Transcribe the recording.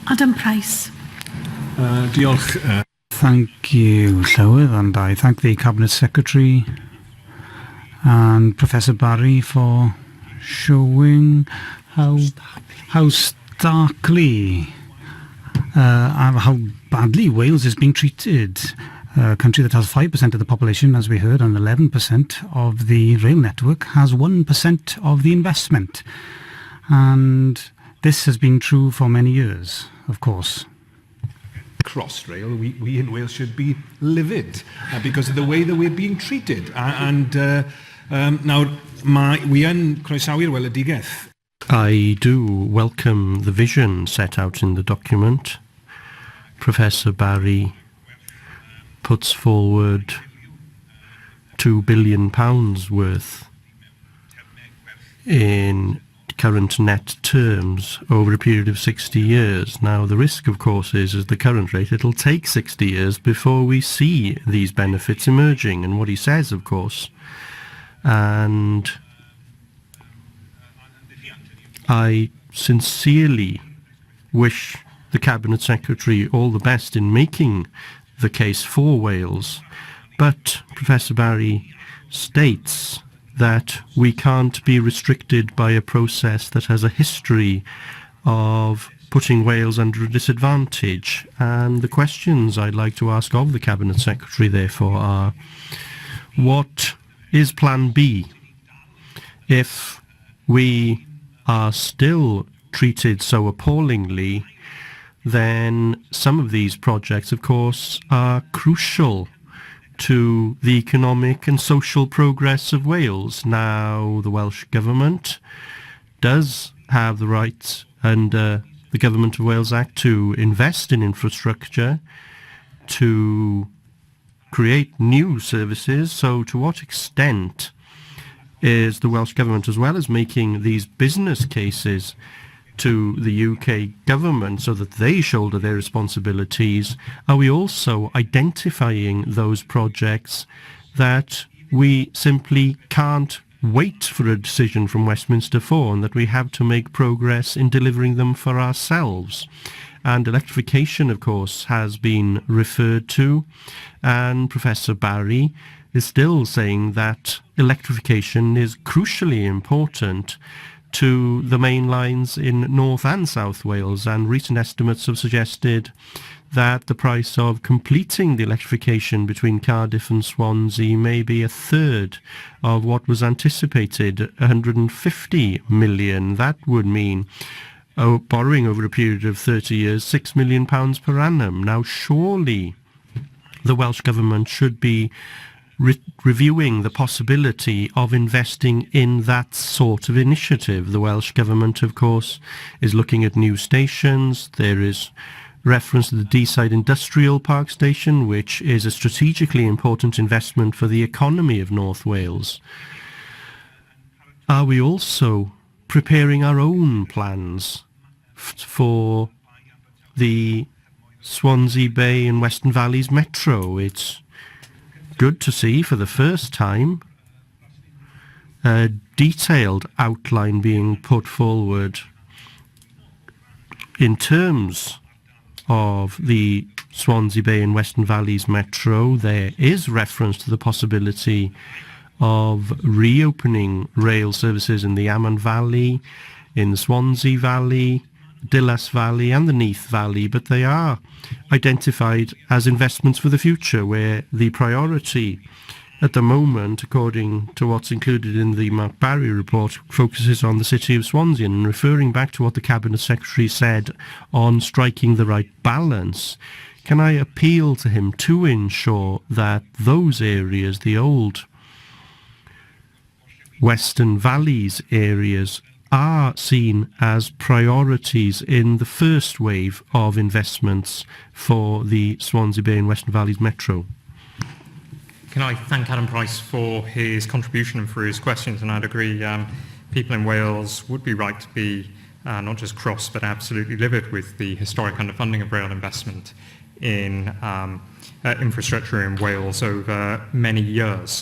Adam Price. Diolch. Thank you, Llywydd, and I thank the Cabinet Secretary and Professor Barry for showing how starkly, how badly Wales is being treated. A country that has 5% of the population, as we heard, and 11% of the rail network has 1% of the investment. And this has been true for many years, of course. Crossrail, we in Wales should be livid because of the way that we're being treated. Nawr, we yn croesawu'r weledigaeth. I do welcome the vision set out in the document. Professor Barry puts forward £2 billion worth in current net terms over a period of 60 years. Now, the risk, of course, is at the current rate, it'll take 60 years before we see these benefits emerging. And what he says, of course, and I sincerely wish the Cabinet Secretary all the best in making the case for Wales, but Professor Barry states that we can't be restricted by a process that has a history of putting Wales under a disadvantage. And the questions I'd like to ask of the Cabinet Secretary, therefore, are: what is Plan B if we are still treated so appallingly? Then some of these projects, of course, are crucial to the economic and social progress of Wales. Now, the Welsh Government does have the right under the Government of Wales Act to invest in infrastructure, to create new services. So to what extent is the Welsh Government, as well as making these business cases to the UK government so that they shoulder their responsibilities, are we also identifying those projects that we simply can't wait for a decision from Westminster for, and that we have to make progress in delivering them for ourselves? And electrification, of course, has been referred to, and Professor Barry is still saying that electrification is crucially important to the main lines in North and South Wales, and recent estimates have suggested that the price of completing the electrification between Cardiff and Swansea may be a third of what was anticipated, 150 million. That would mean borrowing over a period of 30 years, £6 million per annum. Now, surely the Welsh Government should be reviewing the possibility of investing in that sort of initiative. The Welsh Government, of course, is looking at new stations. There is reference to the Deeside Industrial Park station, which is a strategically important investment for the economy of North Wales. Are we also preparing our own plans for the Swansea Bay and Western Valleys Metro? It's good to see for the first time a detailed outline being put forward in terms of the Swansea Bay and Western Valleys Metro. There is reference to the possibility of reopening rail services in the Amman Valley, in the Swansea Valley, Dillas Valley and the Neath Valley, but they are identified as investments for the future, where the priority at the moment, according to what's included in the Mark Barry report, focuses on the city of Swansea. And referring back to what the Cabinet Secretary said on striking the right balance, can I appeal to him to ensure that those areas, the old Western Valleys areas, are seen as priorities in the first wave of investments for the Swansea Bay and Western Valleys Metro? Can I thank Adam Price for his contribution and for his questions? And I'd agree, people in Wales would be right to be not just cross but absolutely livid with the historic underfunding of rail investment in infrastructure in Wales over many years.